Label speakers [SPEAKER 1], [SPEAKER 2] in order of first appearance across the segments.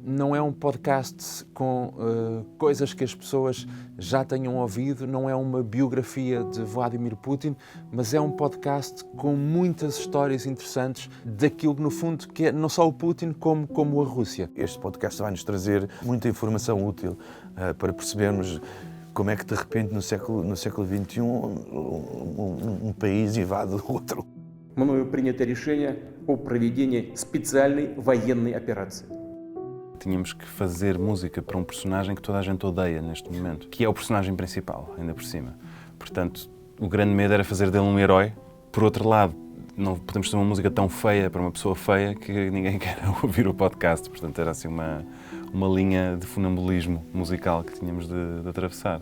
[SPEAKER 1] não é um podcast com coisas que as pessoas já tenham ouvido, não é uma biografia de Vladimir Putin, mas é um podcast com muitas histórias interessantes daquilo que, no fundo, que é não só o Putin como a Rússia.
[SPEAKER 2] Este podcast vai-nos trazer muita informação útil para percebermos como é que, de repente, no século XXI, um país invade o outro.
[SPEAKER 3] Мною принято решение о проведении специальной военной операции.
[SPEAKER 4] Tínhamos que fazer música para um personagem que toda a gente odeia neste momento, que é o personagem principal, ainda por cima. Portanto, o grande medo era fazer dele um herói. Por outro lado, não podemos ter uma música tão feia para uma pessoa feia que ninguém quer ouvir o podcast. Portanto, era assim uma linha de funambulismo musical que tínhamos de atravessar.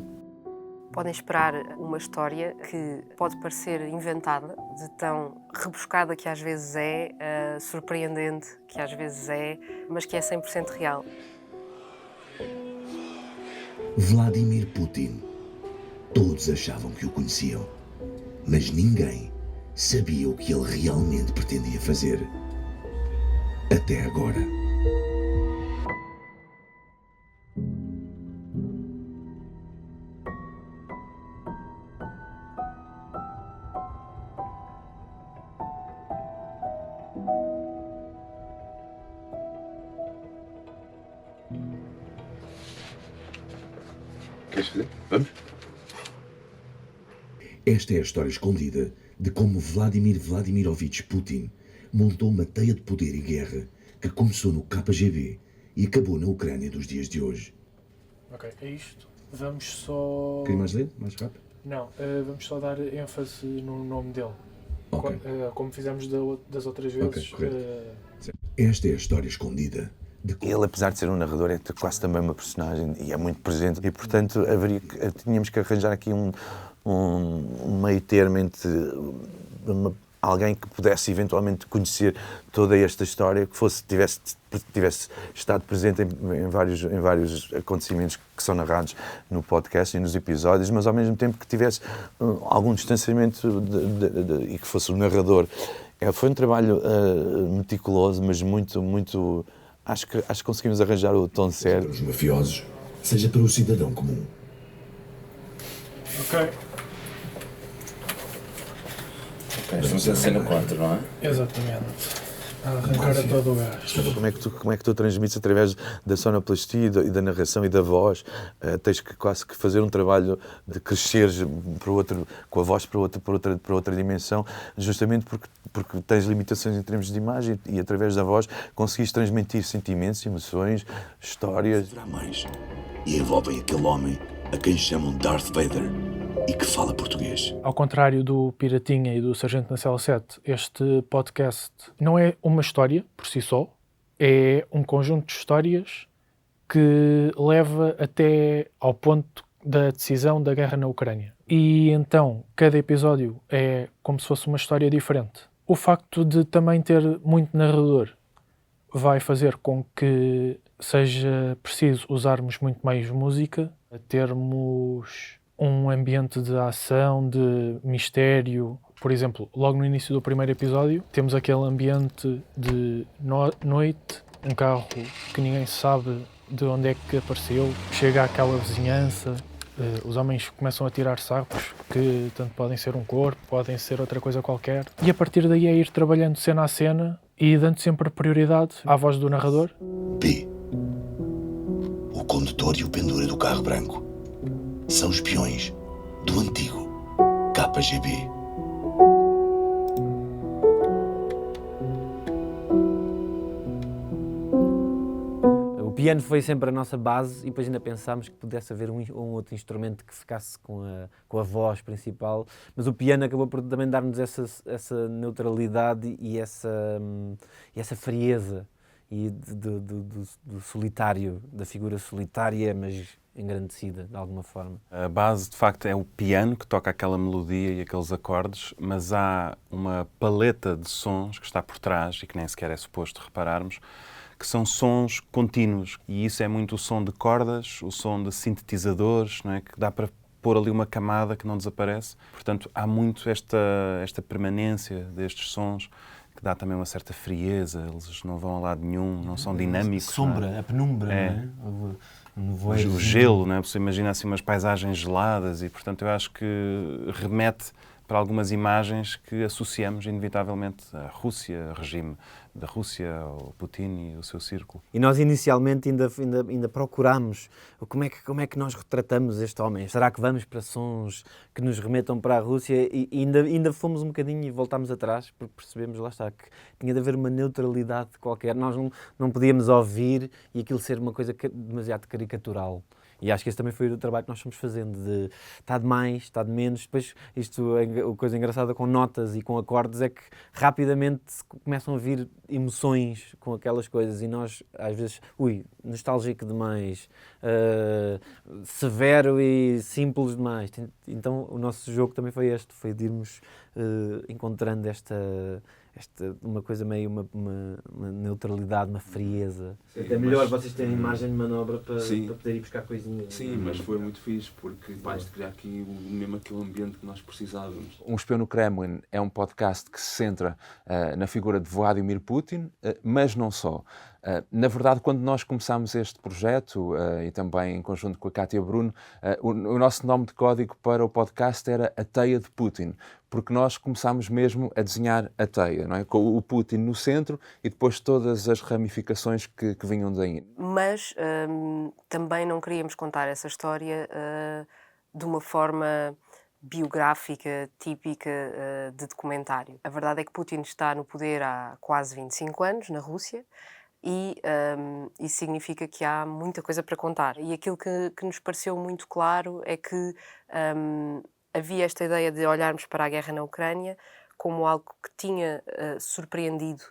[SPEAKER 5] Podem esperar uma história que pode parecer inventada, de tão rebuscada que às vezes é, surpreendente que às vezes é, mas que é 100% real.
[SPEAKER 6] Vladimir Putin. Todos achavam que o conheciam, mas ninguém sabia o que ele realmente pretendia fazer. Até agora.
[SPEAKER 7] Queres fazer? Vamos?
[SPEAKER 6] Esta é a história escondida de como Vladimir Vladimirovich Putin montou uma teia de poder e guerra que começou no KGB e acabou na Ucrânia dos dias de hoje.
[SPEAKER 8] Ok, é isto. Vamos só...
[SPEAKER 6] Queria mais ler? Mais rápido?
[SPEAKER 8] Não, vamos só dar ênfase no nome dele.
[SPEAKER 6] Ok.
[SPEAKER 8] Como fizemos das outras vezes.
[SPEAKER 6] Esta é a história escondida de como...
[SPEAKER 2] Ele, apesar de ser um narrador, é quase também uma personagem e é muito presente. E, portanto, tínhamos que arranjar aqui um meio termo entre alguém que pudesse eventualmente conhecer toda esta história, que tivesse estado presente em vários acontecimentos que são narrados no podcast e nos episódios, mas ao mesmo tempo que tivesse algum distanciamento e que fosse o narrador. Foi um trabalho meticuloso, mas muito... Acho que conseguimos arranjar o tom certo.
[SPEAKER 6] Seja para os mafiosos, seja para o cidadão comum.
[SPEAKER 8] Ok.
[SPEAKER 7] Estamos na cena 4, não é?
[SPEAKER 8] Exatamente. A arrancar a todo o gás.
[SPEAKER 2] Como é que tu transmites através da sonoplastia e da narração e da voz? Tens que quase que fazer um trabalho de cresceres com a voz para outra dimensão, justamente porque tens limitações em termos de imagem e através da voz conseguis transmitir sentimentos, emoções, histórias.
[SPEAKER 6] Haverá mais. E envolvem aquele homem a quem chamam Darth Vader e que fala português.
[SPEAKER 8] Ao contrário do Piratinha e do Sargento na Cela 7, este podcast não é uma história por si só, é um conjunto de histórias que leva até ao ponto da decisão da guerra na Ucrânia. E então, cada episódio é como se fosse uma história diferente. O facto de também ter muito narrador vai fazer com que seja preciso usarmos muito mais música, termos um ambiente de ação, de mistério. Por exemplo, logo no início do primeiro episódio, temos aquele ambiente de noite, um carro que ninguém sabe de onde é que apareceu, chega àquela vizinhança, os homens começam a tirar sacos, que tanto podem ser um corpo, podem ser outra coisa qualquer. E a partir daí é ir trabalhando cena a cena e dando sempre prioridade à voz do narrador.
[SPEAKER 6] P. O condutor e o pendura do carro branco são espiões do antigo KGB.
[SPEAKER 9] O piano foi sempre a nossa base e depois ainda pensámos que pudesse haver um outro instrumento que ficasse com a voz principal, mas o piano acabou por também dar-nos essa neutralidade e essa frieza e do solitário, da figura solitária, mas engrandecida de alguma forma.
[SPEAKER 4] A base, de facto, é o piano que toca aquela melodia e aqueles acordes, mas há uma paleta de sons que está por trás e que nem sequer é suposto repararmos, que são sons contínuos. E isso é muito o som de cordas, o som de sintetizadores, não é? Que dá para pôr ali uma camada que não desaparece. Portanto, há muito esta permanência destes sons que dá também uma certa frieza, eles não vão a lado nenhum, não são dinâmicos.
[SPEAKER 9] Sombra,
[SPEAKER 4] não é?
[SPEAKER 9] a penumbra,
[SPEAKER 4] É.
[SPEAKER 9] não é?
[SPEAKER 4] O gelo, não é? Você imagina assim umas paisagens geladas e, portanto, eu acho que remete para algumas imagens que associamos inevitavelmente à Rússia, ao regime da Rússia, ao Putin e o seu círculo.
[SPEAKER 9] E nós inicialmente ainda procurámos como é que nós retratamos este homem. Será que vamos para sons que nos remetam para a Rússia? E ainda fomos um bocadinho e voltámos atrás, porque percebemos, lá está, que tinha de haver uma neutralidade qualquer. Nós não podíamos ouvir e aquilo ser uma coisa demasiado caricatural. E acho que esse também foi o trabalho que nós fomos fazendo, de está de mais, está de menos. Depois, a coisa engraçada com notas e com acordes é que rapidamente começam a vir emoções com aquelas coisas e nós, às vezes, nostálgico demais, severo e simples demais. Então, o nosso jogo também foi este, foi de irmos encontrando uma coisa meio, uma neutralidade, uma frieza.
[SPEAKER 1] Sim,
[SPEAKER 9] é melhor vocês terem margem de manobra para poder ir buscar coisinhas.
[SPEAKER 1] Sim, mas foi muito fixe, porque isto criar aqui mesmo aquele ambiente que nós precisávamos. Um Espião no Kremlin é um podcast que se centra na figura de Vladimir Putin, mas não só. Na verdade, quando nós começámos este projeto, e também em conjunto com a Kátia Bruno, o nosso nome de código para o podcast era A Teia de Putin, porque nós começámos mesmo a desenhar a teia, não é? Com o Putin no centro e depois todas as ramificações que vinham daí.
[SPEAKER 5] Mas também não queríamos contar essa história de uma forma biográfica, típica de documentário. A verdade é que Putin está no poder há quase 25 anos, na Rússia, e isso significa que há muita coisa para contar. E aquilo que nos pareceu muito claro é que havia esta ideia de olharmos para a guerra na Ucrânia como algo que tinha surpreendido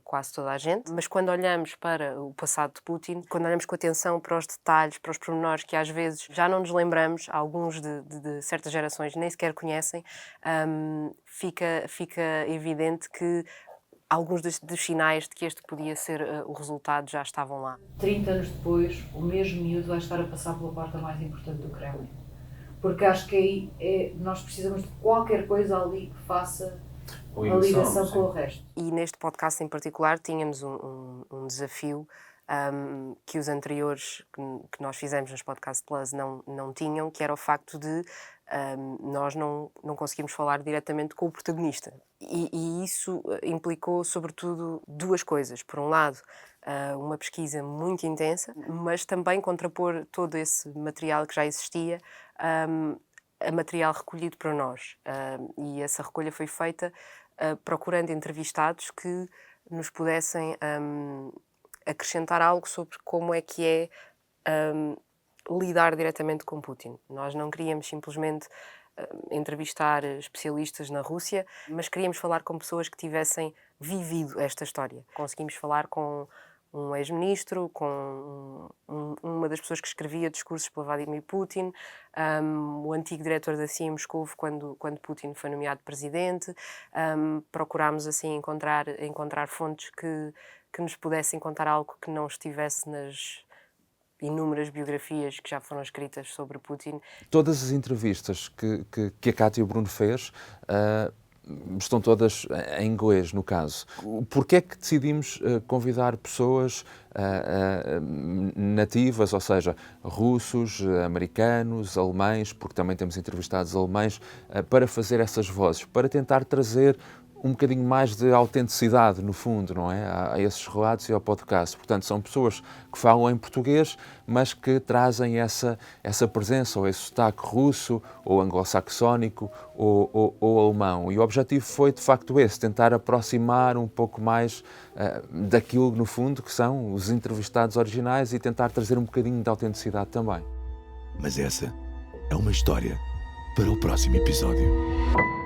[SPEAKER 5] quase toda a gente, mas quando olhamos para o passado de Putin, quando olhamos com atenção para os detalhes, para os pormenores que às vezes já não nos lembramos, alguns de certas gerações nem sequer conhecem, fica evidente que alguns dos sinais de que este podia ser o resultado já estavam lá.
[SPEAKER 10] 30 anos depois, o mesmo miúdo vai estar a passar pela porta mais importante do Kremlin. Porque acho que aí nós precisamos de qualquer coisa ali que faça a ligação com o resto.
[SPEAKER 5] E neste podcast em particular tínhamos um desafio que os anteriores que nós fizemos nos Podcast Plus não tinham, que era o facto de nós não conseguimos falar diretamente com o protagonista. E isso implicou, sobretudo, duas coisas. Por um lado, uma pesquisa muito intensa, mas também contrapor todo esse material que já existia a material recolhido para nós. E essa recolha foi feita procurando entrevistados que nos pudessem acrescentar algo sobre como é que é lidar diretamente com Putin. Nós não queríamos simplesmente entrevistar especialistas na Rússia, mas queríamos falar com pessoas que tivessem vivido esta história. Conseguimos falar com um ex-ministro, com uma das pessoas que escrevia discursos para Vladimir Putin, o antigo diretor da CIA em Moscou quando Putin foi nomeado presidente. Procurámos assim encontrar fontes que nos pudessem contar algo que não estivesse nas inúmeras biografias que já foram escritas sobre Putin.
[SPEAKER 1] Todas as entrevistas que a Kátia Bruno fez estão todas em inglês, no caso. Porquê é que decidimos convidar pessoas nativas, ou seja, russos, americanos, alemães, porque também temos entrevistados alemães, para fazer essas vozes, para tentar trazer um bocadinho mais de autenticidade, no fundo, não é? A esses relatos e ao podcast. Portanto, são pessoas que falam em português, mas que trazem essa presença, ou esse sotaque russo, ou anglo-saxónico, ou alemão. E o objetivo foi, de facto, esse, tentar aproximar um pouco mais daquilo, no fundo, que são os entrevistados originais e tentar trazer um bocadinho de autenticidade também.
[SPEAKER 6] Mas essa é uma história para o próximo episódio.